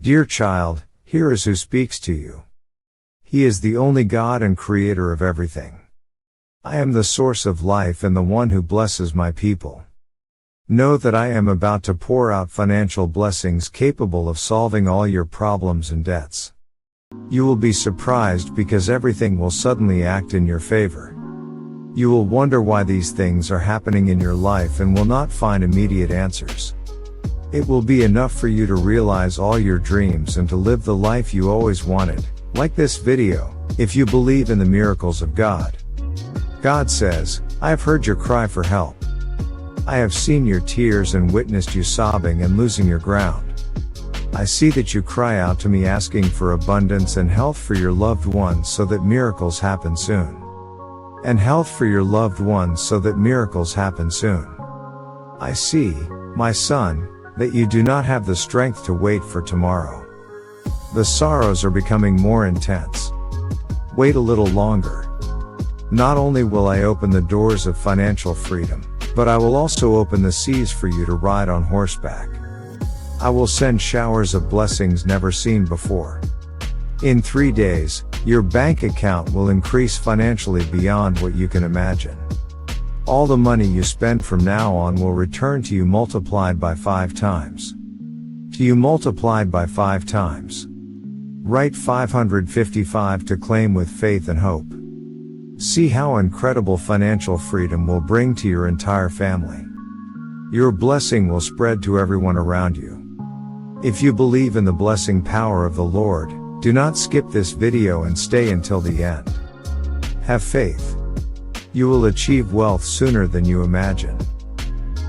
Dear child, here is who speaks to you. He is the only God and creator of everything. I am the source of life and the one who blesses my people. Know that I am about to pour out financial blessings capable of solving all your problems and debts. You will be surprised because everything will suddenly act in your favor. You will wonder why these things are happening in your life and will not find immediate answers. It will be enough for you to realize all your dreams and to live the life you always wanted, like this video, if you believe in the miracles of God. God says, I have heard your cry for help. I have seen your tears and witnessed you sobbing and losing your ground. I see that you cry out to me asking for abundance and health for your loved ones so that miracles happen soon. And health for your loved ones so that miracles happen soon. I see, my son, that you do not have the strength to wait for tomorrow. The sorrows are becoming more intense. Wait a little longer. Not only will I open the doors of financial freedom, but I will also open the seas for you to ride on horseback. I will send showers of blessings never seen before. In 3 days, your bank account will increase financially beyond what you can imagine. All the money you spend from now on will return to you multiplied by 5 times. To you multiplied by 5 times. Write 555 to claim with faith and hope. See how incredible financial freedom will bring to your entire family. Your blessing will spread to everyone around you. If you believe in the blessing power of the Lord, do not skip this video and stay until the end. Have faith. You will achieve wealth sooner than you imagine.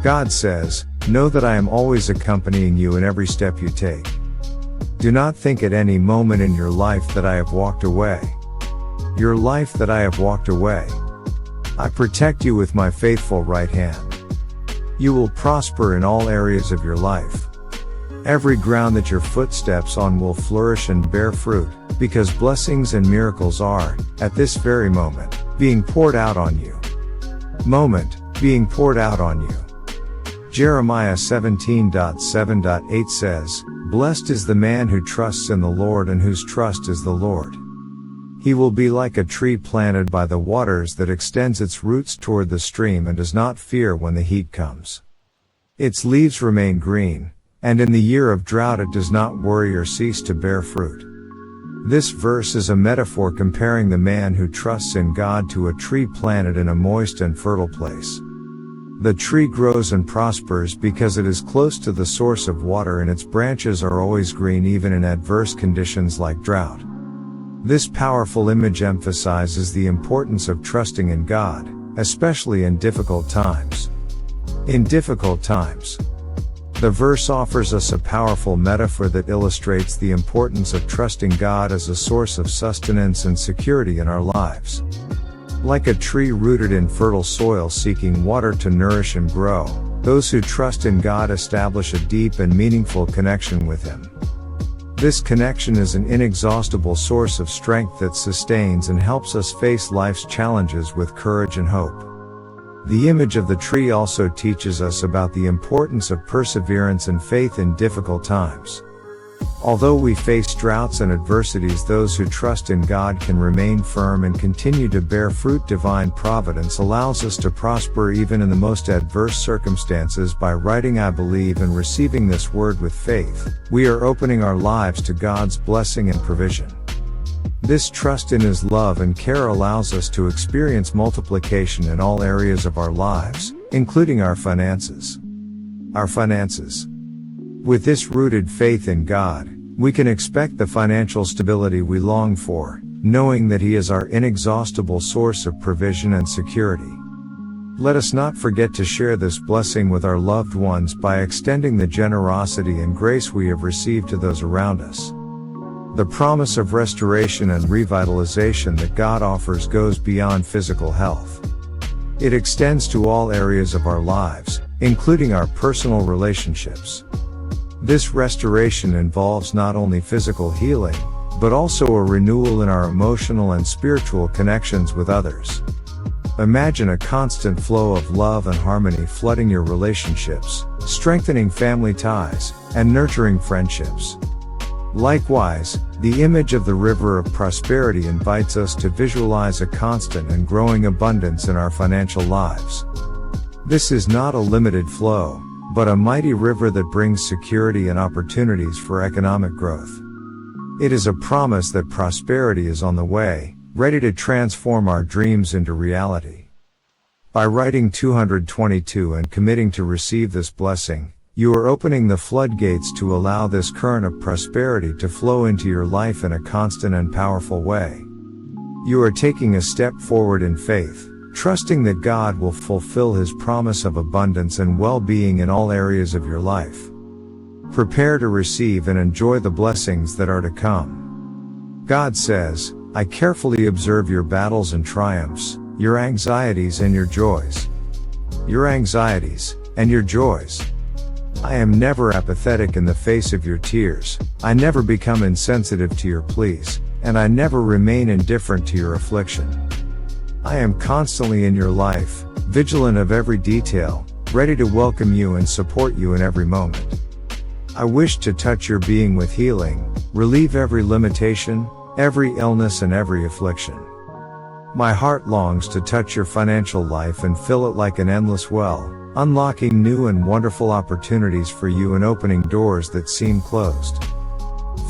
God says, know that I am always accompanying you in every step you take. Do not think at any moment in your life that I have walked away. Your life that I have walked away. I protect you with my faithful right hand. You will prosper in all areas of your life. Every ground that your foot steps on will flourish and bear fruit, because blessings and miracles are, at this very moment, being poured out on you. Being poured out on you. Jeremiah 17:7-8 says, Blessed is the man who trusts in the Lord and whose trust is the Lord. He will be like a tree planted by the waters that extends its roots toward the stream and does not fear when the heat comes. Its leaves remain green, and in the year of drought it does not worry or cease to bear fruit. This verse is a metaphor comparing the man who trusts in God to a tree planted in a moist and fertile place. The tree grows and prospers because it is close to the source of water and its branches are always green even in adverse conditions like drought. This powerful image emphasizes the importance of trusting in God, especially in difficult times. In difficult times. The verse offers us a powerful metaphor that illustrates the importance of trusting God as a source of sustenance and security in our lives. Like a tree rooted in fertile soil seeking water to nourish and grow, those who trust in God establish a deep and meaningful connection with Him. This connection is an inexhaustible source of strength that sustains and helps us face life's challenges with courage and hope. The image of the tree also teaches us about the importance of perseverance and faith in difficult times. Although we face droughts and adversities, those who trust in God can remain firm and continue to bear fruit. Divine providence allows us to prosper even in the most adverse circumstances. By writing I believe and receiving this word with faith, we are opening our lives to God's blessing and provision. This trust in His love and care allows us to experience multiplication in all areas of our lives, including our finances. With this rooted faith in God, we can expect the financial stability we long for, knowing that He is our inexhaustible source of provision and security. Let us not forget to share this blessing with our loved ones by extending the generosity and grace we have received to those around us. The promise of restoration and revitalization that God offers goes beyond physical health. It extends to all areas of our lives, including our personal relationships. This restoration involves not only physical healing, but also a renewal in our emotional and spiritual connections with others. Imagine a constant flow of love and harmony flooding your relationships, strengthening family ties, and nurturing friendships. Likewise, the image of the river of prosperity invites us to visualize a constant and growing abundance in our financial lives. This is not a limited flow, but a mighty river that brings security and opportunities for economic growth. It is a promise that prosperity is on the way, ready to transform our dreams into reality. By writing 222 and committing to receive this blessing, you are opening the floodgates to allow this current of prosperity to flow into your life in a constant and powerful way. You are taking a step forward in faith, trusting that God will fulfill His promise of abundance and well-being in all areas of your life. Prepare to receive and enjoy the blessings that are to come. God says, I carefully observe your battles and triumphs, your anxieties and your joys. Your anxieties, and your joys. I am never apathetic in the face of your tears, I never become insensitive to your pleas, and I never remain indifferent to your affliction. I am constantly in your life, vigilant of every detail, ready to welcome you and support you in every moment. I wish to touch your being with healing, relieve every limitation, every illness and every affliction. My heart longs to touch your financial life and fill it like an endless well, unlocking new and wonderful opportunities for you and opening doors that seem closed.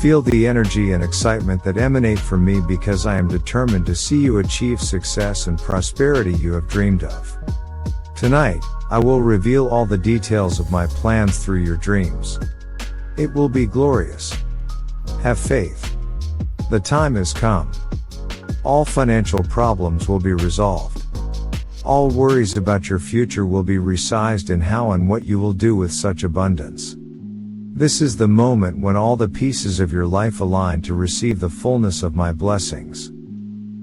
Feel the energy and excitement that emanate from me because I am determined to see you achieve success and prosperity you have dreamed of. Tonight, I will reveal all the details of my plans through your dreams. It will be glorious. Have faith. The time has come. All financial problems will be resolved. All worries about your future will be resized in how and what you will do with such abundance. This is the moment when all the pieces of your life align to receive the fullness of my blessings.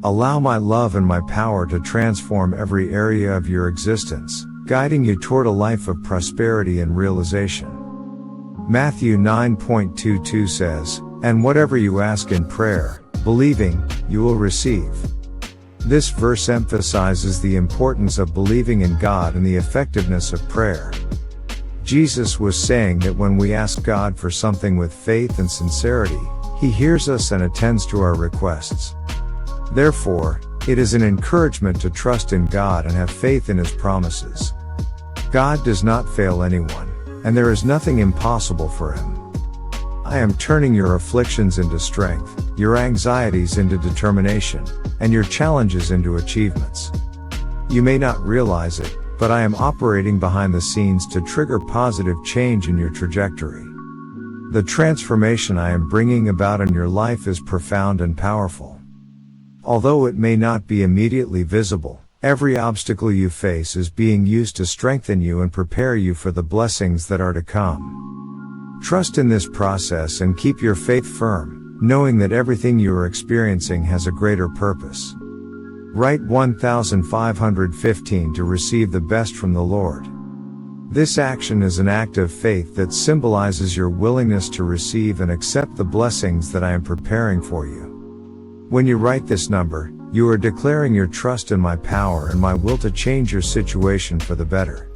Allow my love and my power to transform every area of your existence, guiding you toward a life of prosperity and realization. Matthew 9:22 says, and whatever you ask in prayer, believing, you will receive. This verse emphasizes the importance of believing in God and the effectiveness of prayer. Jesus was saying that when we ask God for something with faith and sincerity, He hears us and attends to our requests. Therefore, it is an encouragement to trust in God and have faith in His promises. God does not fail anyone, and there is nothing impossible for Him. I am turning your afflictions into strength, your anxieties into determination, and your challenges into achievements. You may not realize it, but I am operating behind the scenes to trigger positive change in your trajectory. The transformation I am bringing about in your life is profound and powerful. Although it may not be immediately visible, every obstacle you face is being used to strengthen you and prepare you for the blessings that are to come. Trust in this process and keep your faith firm, knowing that everything you are experiencing has a greater purpose. Write 1515 to receive the best from the Lord. This action is an act of faith that symbolizes your willingness to receive and accept the blessings that I am preparing for you. When you write this number, you are declaring your trust in my power and my will to change your situation for the better.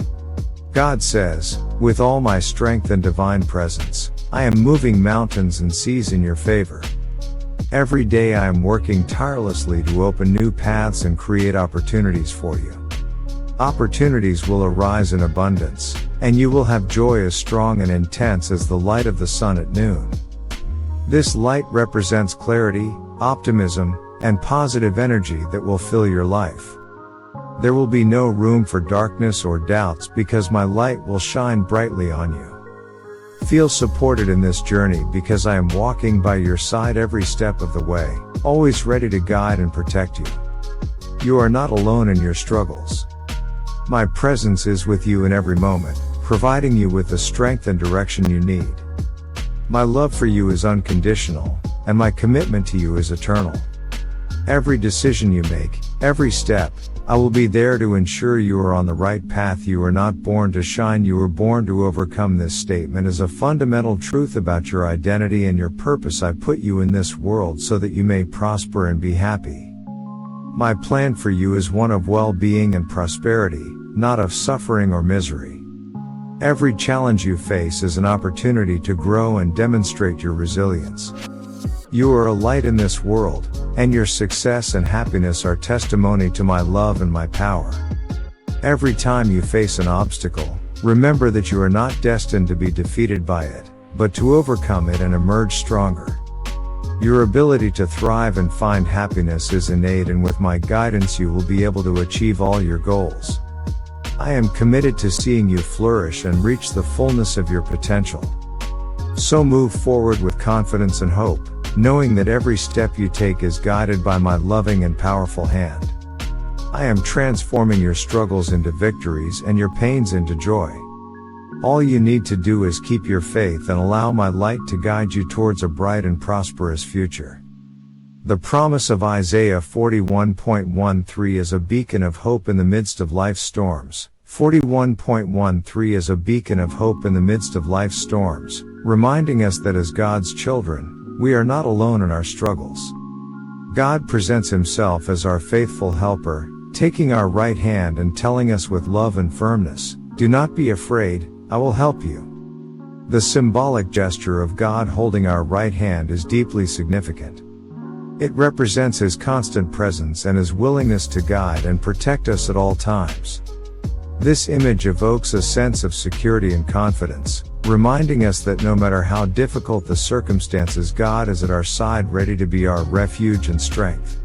God says, with all my strength and divine presence, I am moving mountains and seas in your favor. Every day I am working tirelessly to open new paths and create opportunities for you. Opportunities will arise in abundance, and you will have joy as strong and intense as the light of the sun at noon. This light represents clarity, optimism, and positive energy that will fill your life. There will be no room for darkness or doubts because my light will shine brightly on you. Feel supported in this journey because I am walking by your side every step of the way, always ready to guide and protect you. You are not alone in your struggles. My presence is with you in every moment, providing you with the strength and direction you need. My love for you is unconditional, and my commitment to you is eternal. Every decision you make, every step, I will be there to ensure you are on the right path. You are not born to shine, you were born to overcome. This statement is a fundamental truth about your identity and your purpose. I put you in this world so that you may prosper and be happy. My plan for you is one of well-being and prosperity, not of suffering or misery. Every challenge you face is an opportunity to grow and demonstrate your resilience. You are a light in this world, and your success and happiness are testimony to my love and my power. Every time you face an obstacle, remember that you are not destined to be defeated by it, but to overcome it and emerge stronger. Your ability to thrive and find happiness is innate, and with my guidance you will be able to achieve all your goals. I am committed to seeing you flourish and reach the fullness of your potential. So move forward with confidence and hope, knowing that every step you take is guided by my loving and powerful hand. I am transforming your struggles into victories and your pains into joy. All you need to do is keep your faith and allow my light to guide you towards a bright and prosperous future. The promise of Isaiah 41.13 is a beacon of hope in the midst of life's storms. 41.13 is a beacon of hope in the midst of life's storms, reminding us that as God's children, we are not alone in our struggles. God presents himself as our faithful helper, taking our right hand and telling us with love and firmness, "Do not be afraid, I will help you." The symbolic gesture of God holding our right hand is deeply significant. It represents his constant presence and his willingness to guide and protect us at all times. This image evokes a sense of security and confidence, reminding us that no matter how difficult the circumstances, God is at our side, ready to be our refuge and strength.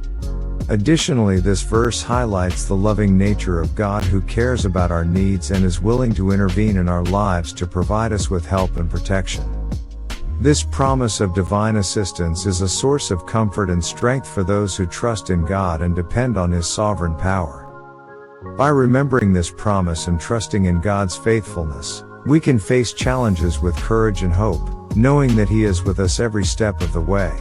Additionally, this verse highlights the loving nature of God, who cares about our needs and is willing to intervene in our lives to provide us with help and protection. This promise of divine assistance is a source of comfort and strength for those who trust in God and depend on his sovereign power. By remembering this promise and trusting in God's faithfulness, we can face challenges with courage and hope, knowing that he is with us every step of the way.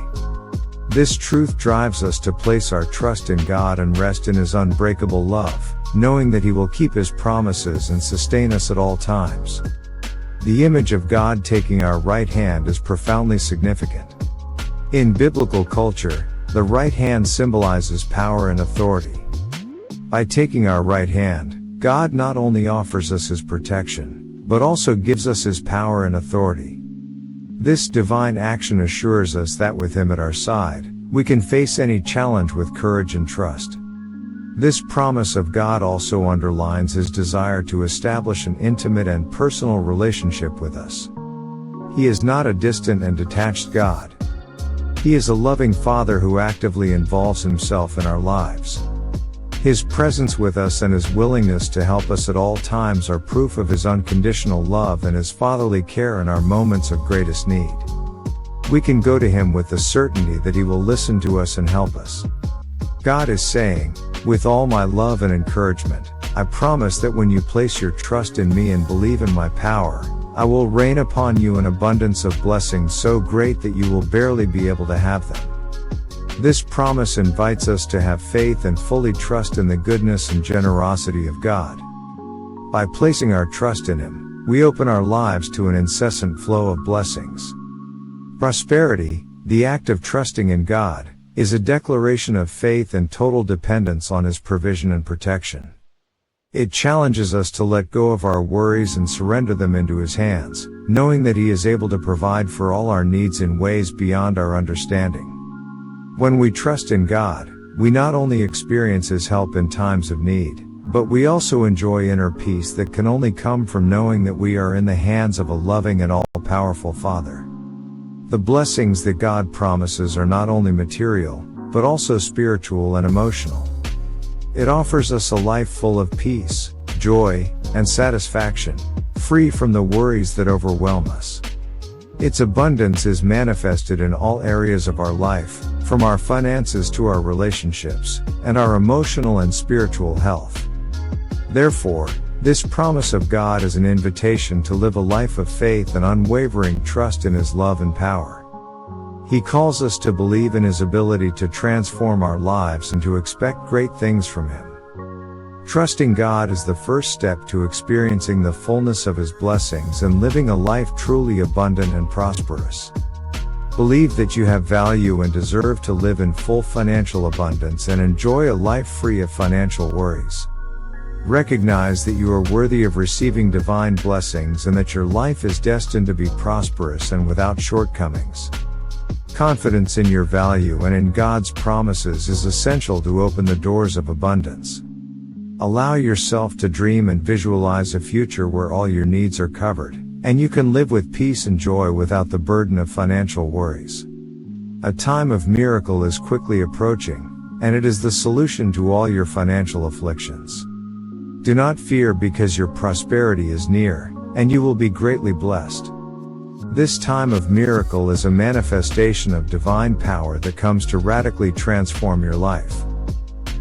This truth drives us to place our trust in God and rest in his unbreakable love, knowing that he will keep his promises and sustain us at all times. The image of God taking our right hand is profoundly significant. In biblical culture, the right hand symbolizes power and authority. By taking our right hand, God not only offers us his protection, but also gives us his power and authority. This divine action assures us that with him at our side, we can face any challenge with courage and trust. This promise of God also underlines his desire to establish an intimate and personal relationship with us. He is not a distant and detached God. He is a loving Father who actively involves himself in our lives. His presence with us and his willingness to help us at all times are proof of his unconditional love and his fatherly care in our moments of greatest need. We can go to him with the certainty that he will listen to us and help us. God is saying, "With all my love and encouragement, I promise that when you place your trust in me and believe in my power, I will rain upon you an abundance of blessings so great that you will barely be able to have them." This promise invites us to have faith and fully trust in the goodness and generosity of God. By placing our trust in him, we open our lives to an incessant flow of blessings. Prosperity, the act of trusting in God, is a declaration of faith and total dependence on his provision and protection. It challenges us to let go of our worries and surrender them into his hands, knowing that he is able to provide for all our needs in ways beyond our understanding. When we trust in God, we not only experience his help in times of need, but we also enjoy inner peace that can only come from knowing that we are in the hands of a loving and all-powerful Father. The blessings that God promises are not only material, but also spiritual and emotional. It offers us a life full of peace, joy, and satisfaction, free from the worries that overwhelm us. Its abundance is manifested in all areas of our life, from our finances to our relationships, and our emotional and spiritual health. Therefore, this promise of God is an invitation to live a life of faith and unwavering trust in his love and power. He calls us to believe in his ability to transform our lives and to expect great things from him. Trusting God is the first step to experiencing the fullness of his blessings and living a life truly abundant and prosperous. Believe that you have value and deserve to live in full financial abundance and enjoy a life free of financial worries. Recognize that you are worthy of receiving divine blessings and that your life is destined to be prosperous and without shortcomings. Confidence in your value and in God's promises is essential to open the doors of abundance. Allow yourself to dream and visualize a future where all your needs are covered, and you can live with peace and joy without the burden of financial worries. A time of miracle is quickly approaching, and it is the solution to all your financial afflictions. Do not fear because your prosperity is near, and you will be greatly blessed. This time of miracle is a manifestation of divine power that comes to radically transform your life.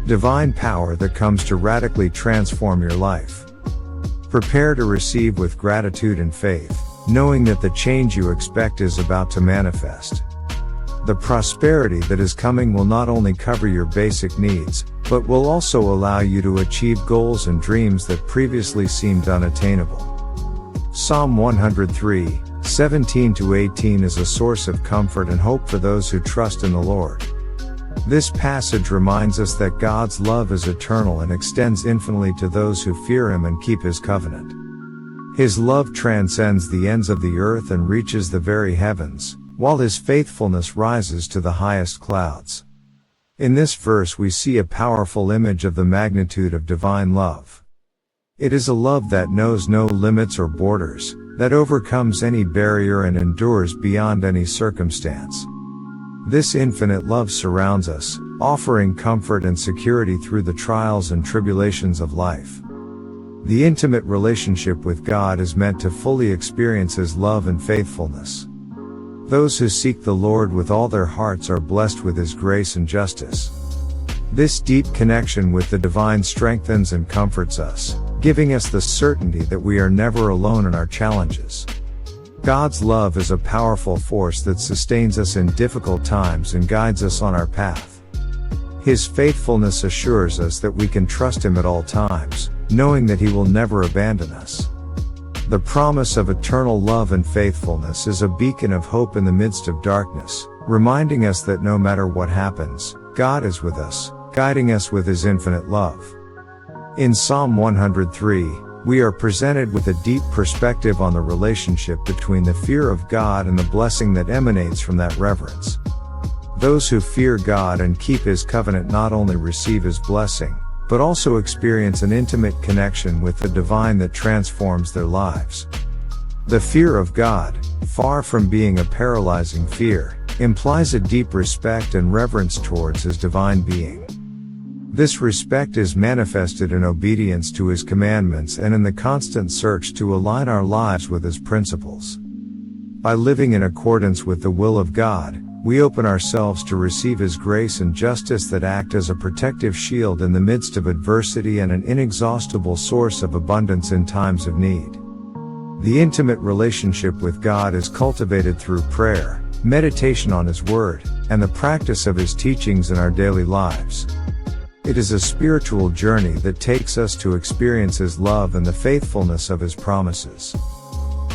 Divine power that comes to radically transform your life. Prepare to receive with gratitude and faith, knowing that the change you expect is about to manifest. The prosperity that is coming will not only cover your basic needs, but will also allow you to achieve goals and dreams that previously seemed unattainable. Psalm 103, 17-18 is a source of comfort and hope for those who trust in the Lord. This passage reminds us that God's love is eternal and extends infinitely to those who fear Him and keep His covenant. His love transcends the ends of the earth and reaches the very heavens, while His faithfulness rises to the highest clouds. In this verse we see a powerful image of the magnitude of divine love. It is a love that knows no limits or borders, that overcomes any barrier and endures beyond any circumstance. This infinite love surrounds us, offering comfort and security through the trials and tribulations of life. The intimate relationship with God is meant to fully experience His love and faithfulness. Those who seek the Lord with all their hearts are blessed with His grace and justice. This deep connection with the divine strengthens and comforts us, giving us the certainty that we are never alone in our challenges. God's love is a powerful force that sustains us in difficult times and guides us on our path. His faithfulness assures us that we can trust Him at all times, knowing that He will never abandon us. The promise of eternal love and faithfulness is a beacon of hope in the midst of darkness, reminding us that no matter what happens, God is with us, guiding us with His infinite love. In Psalm 103, we are presented with a deep perspective on the relationship between the fear of God and the blessing that emanates from that reverence. Those who fear God and keep His covenant not only receive His blessing, but also experience an intimate connection with the divine that transforms their lives. The fear of God, far from being a paralyzing fear, implies a deep respect and reverence towards His divine being. This respect is manifested in obedience to His commandments and in the constant search to align our lives with His principles. By living in accordance with the will of God, we open ourselves to receive His grace and justice that act as a protective shield in the midst of adversity and an inexhaustible source of abundance in times of need. The intimate relationship with God is cultivated through prayer, meditation on His Word, and the practice of His teachings in our daily lives. It is a spiritual journey that takes us to experience His love and the faithfulness of His promises.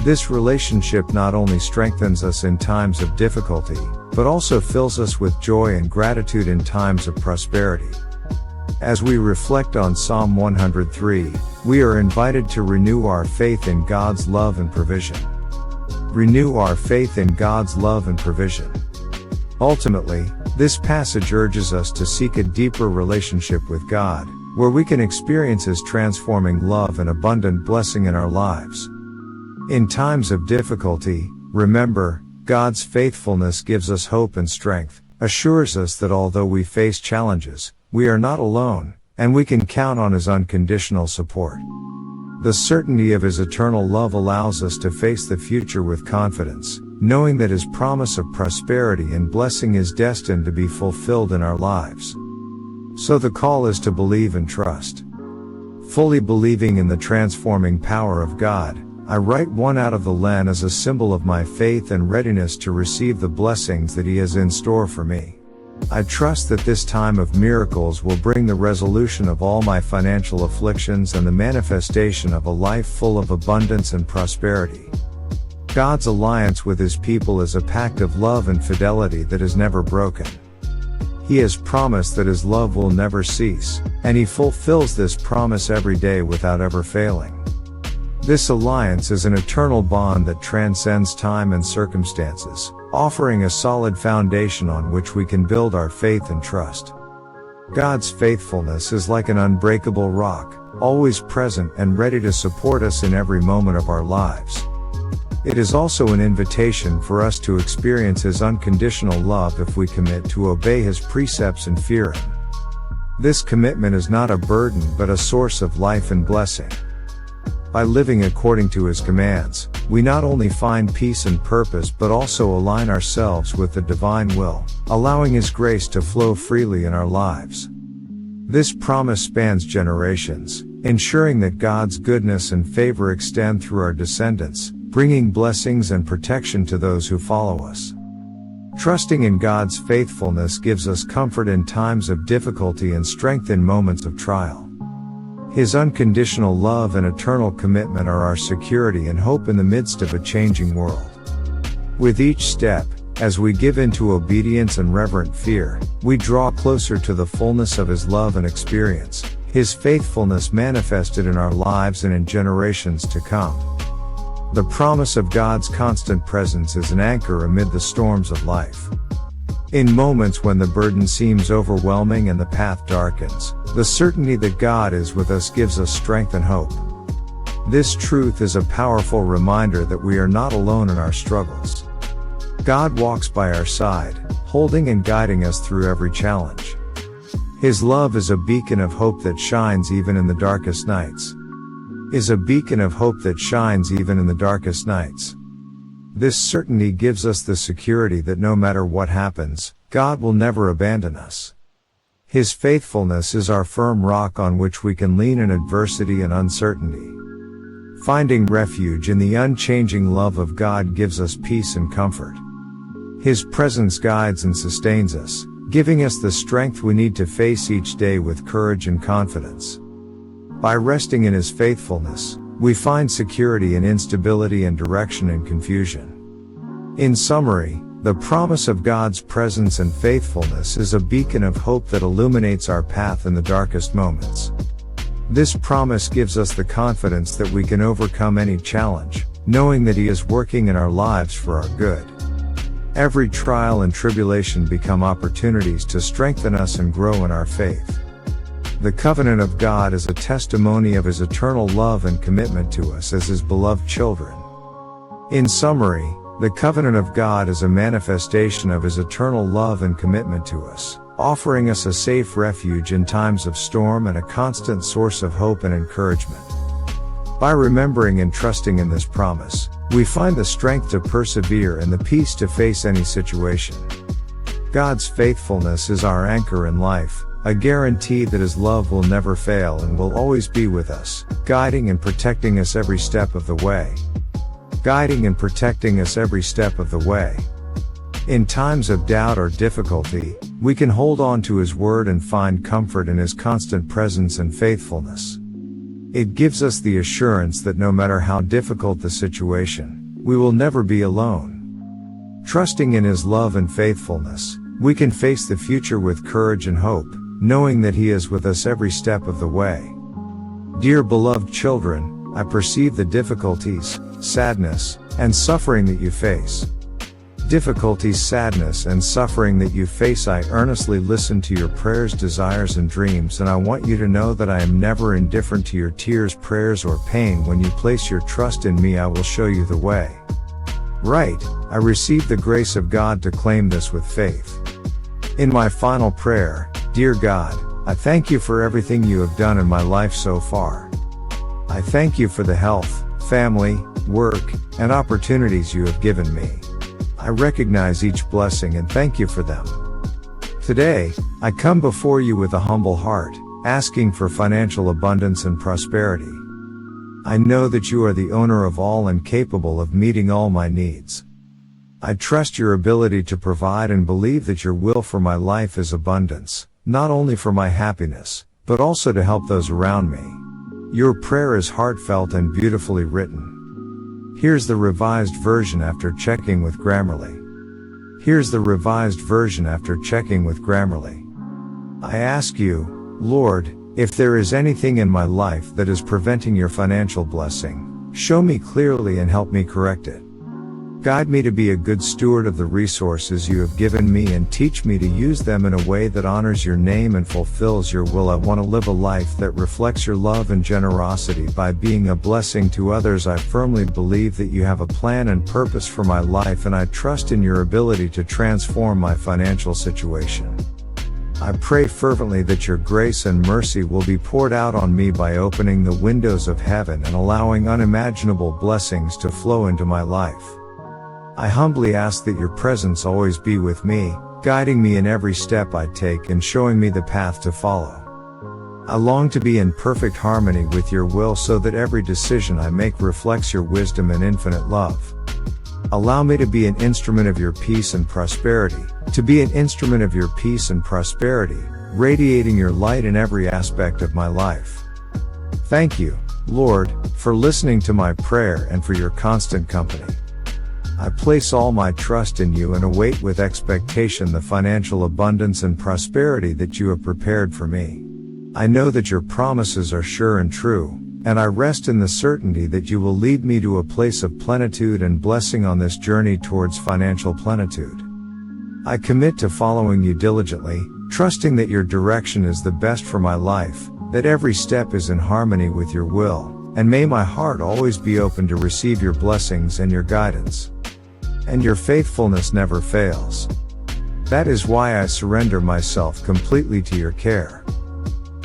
This relationship not only strengthens us in times of difficulty, but also fills us with joy and gratitude in times of prosperity. As we reflect on Psalm 103, we are invited to renew our faith in God's love and provision. Renew our faith in God's love and provision. Ultimately, this passage urges us to seek a deeper relationship with God, where we can experience His transforming love and abundant blessing in our lives. In times of difficulty, remember, God's faithfulness gives us hope and strength, assures us that although we face challenges, we are not alone, and we can count on His unconditional support. The certainty of His eternal love allows us to face the future with confidence, knowing that His promise of prosperity and blessing is destined to be fulfilled in our lives. So the call is to believe and trust. Fully believing in the transforming power of God, I write one out of the Len as a symbol of my faith and readiness to receive the blessings that He has in store for me. I trust that this time of miracles will bring the resolution of all my financial afflictions and the manifestation of a life full of abundance and prosperity. God's alliance with His people is a pact of love and fidelity that is never broken. He has promised that His love will never cease, and He fulfills this promise every day without ever failing. This alliance is an eternal bond that transcends time and circumstances, offering a solid foundation on which we can build our faith and trust. God's faithfulness is like an unbreakable rock, always present and ready to support us in every moment of our lives. It is also an invitation for us to experience His unconditional love if we commit to obey His precepts and fear Him. This commitment is not a burden but a source of life and blessing. By living according to His commands, we not only find peace and purpose but also align ourselves with the divine will, allowing His grace to flow freely in our lives. This promise spans generations, ensuring that God's goodness and favor extend through our descendants, bringing blessings and protection to those who follow us. Trusting in God's faithfulness gives us comfort in times of difficulty and strength in moments of trial. His unconditional love and eternal commitment are our security and hope in the midst of a changing world. With each step, as we give into obedience and reverent fear, we draw closer to the fullness of His love and experience His faithfulness manifested in our lives and in generations to come. The promise of God's constant presence is an anchor amid the storms of life. In moments when the burden seems overwhelming and the path darkens, the certainty that God is with us gives us strength and hope. This truth is a powerful reminder that we are not alone in our struggles. God walks by our side, holding and guiding us through every challenge. His love is a beacon of hope that shines even in the darkest nights. Is a beacon of hope that shines even in the darkest nights. This certainty gives us the security that no matter what happens, God will never abandon us. His faithfulness is our firm rock on which we can lean in adversity and uncertainty. Finding refuge in the unchanging love of God gives us peace and comfort. His presence guides and sustains us, giving us the strength we need to face each day with courage and confidence. By resting in His faithfulness, we find security in instability and direction in confusion. In summary, the promise of God's presence and faithfulness is a beacon of hope that illuminates our path in the darkest moments. This promise gives us the confidence that we can overcome any challenge, knowing that He is working in our lives for our good. Every trial and tribulation become opportunities to strengthen us and grow in our faith. The covenant of God is a testimony of His eternal love and commitment to us as His beloved children. In summary, the covenant of God is a manifestation of His eternal love and commitment to us, offering us a safe refuge in times of storm and a constant source of hope and encouragement. By remembering and trusting in this promise, we find the strength to persevere and the peace to face any situation. God's faithfulness is our anchor in life, a guarantee that His love will never fail and will always be with us, guiding and protecting us every step of the way. Guiding and protecting us every step of the way. In times of doubt or difficulty, we can hold on to His word and find comfort in His constant presence and faithfulness. It gives us the assurance that no matter how difficult the situation, we will never be alone. Trusting in His love and faithfulness, we can face the future with courage and hope, knowing that He is with us every step of the way. Dear beloved children, I perceive the difficulties, sadness, and suffering that you face. Difficulties, sadness, and suffering that you face. I earnestly listen to your prayers, desires, and dreams, and I want you to know that I am never indifferent to your tears, prayers, or pain. When you place your trust in me, I will show you the way. Right, I receive the grace of God to claim this with faith. In my final prayer, dear God, I thank you for everything you have done in my life so far. I thank you for the health, family, work, and opportunities you have given me. I recognize each blessing and thank you for them. Today, I come before you with a humble heart, asking for financial abundance and prosperity. I know that you are the owner of all and capable of meeting all my needs. I trust your ability to provide and believe that your will for my life is abundance, not only for my happiness, but also to help those around me. Your prayer is heartfelt and beautifully written. Here's the revised version after checking with Grammarly. Here's the revised version after checking with Grammarly. I ask you, Lord, if there is anything in my life that is preventing your financial blessing, show me clearly and help me correct it. Guide me to be a good steward of the resources you have given me and teach me to use them in a way that honors your name and fulfills your will. I want to live a life that reflects your love and generosity by being a blessing to others. I firmly believe that you have a plan and purpose for my life, and I trust in your ability to transform my financial situation. I pray fervently that your grace and mercy will be poured out on me by opening the windows of heaven and allowing unimaginable blessings to flow into my life. I humbly ask that your presence always be with me, guiding me in every step I take and showing me the path to follow. I long to be in perfect harmony with your will so that every decision I make reflects your wisdom and infinite love. Allow me to be an instrument of your peace and prosperity, radiating your light in every aspect of my life. Thank you, Lord, for listening to my prayer and for your constant company. I place all my trust in you and await with expectation the financial abundance and prosperity that you have prepared for me. I know that your promises are sure and true, and I rest in the certainty that you will lead me to a place of plenitude and blessing on this journey towards financial plenitude. I commit to following you diligently, trusting that your direction is the best for my life, that every step is in harmony with your will, and may my heart always be open to receive your blessings and your guidance. And your faithfulness never fails. That is why I surrender myself completely to your care.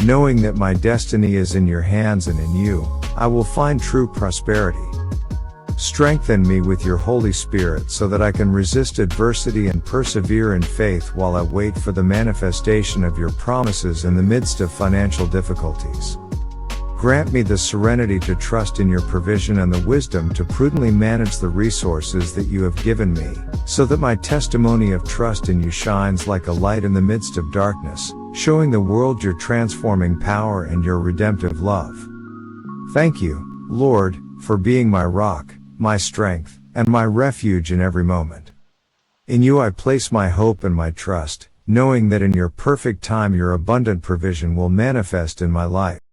Knowing that my destiny is in your hands and in you, I will find true prosperity. Strengthen me with your Holy Spirit so that I can resist adversity and persevere in faith while I wait for the manifestation of your promises in the midst of financial difficulties. Grant me the serenity to trust in your provision and the wisdom to prudently manage the resources that you have given me, so that my testimony of trust in you shines like a light in the midst of darkness, showing the world your transforming power and your redemptive love. Thank you, Lord, for being my rock, my strength, and my refuge in every moment. In you I place my hope and my trust, knowing that in your perfect time your abundant provision will manifest in my life.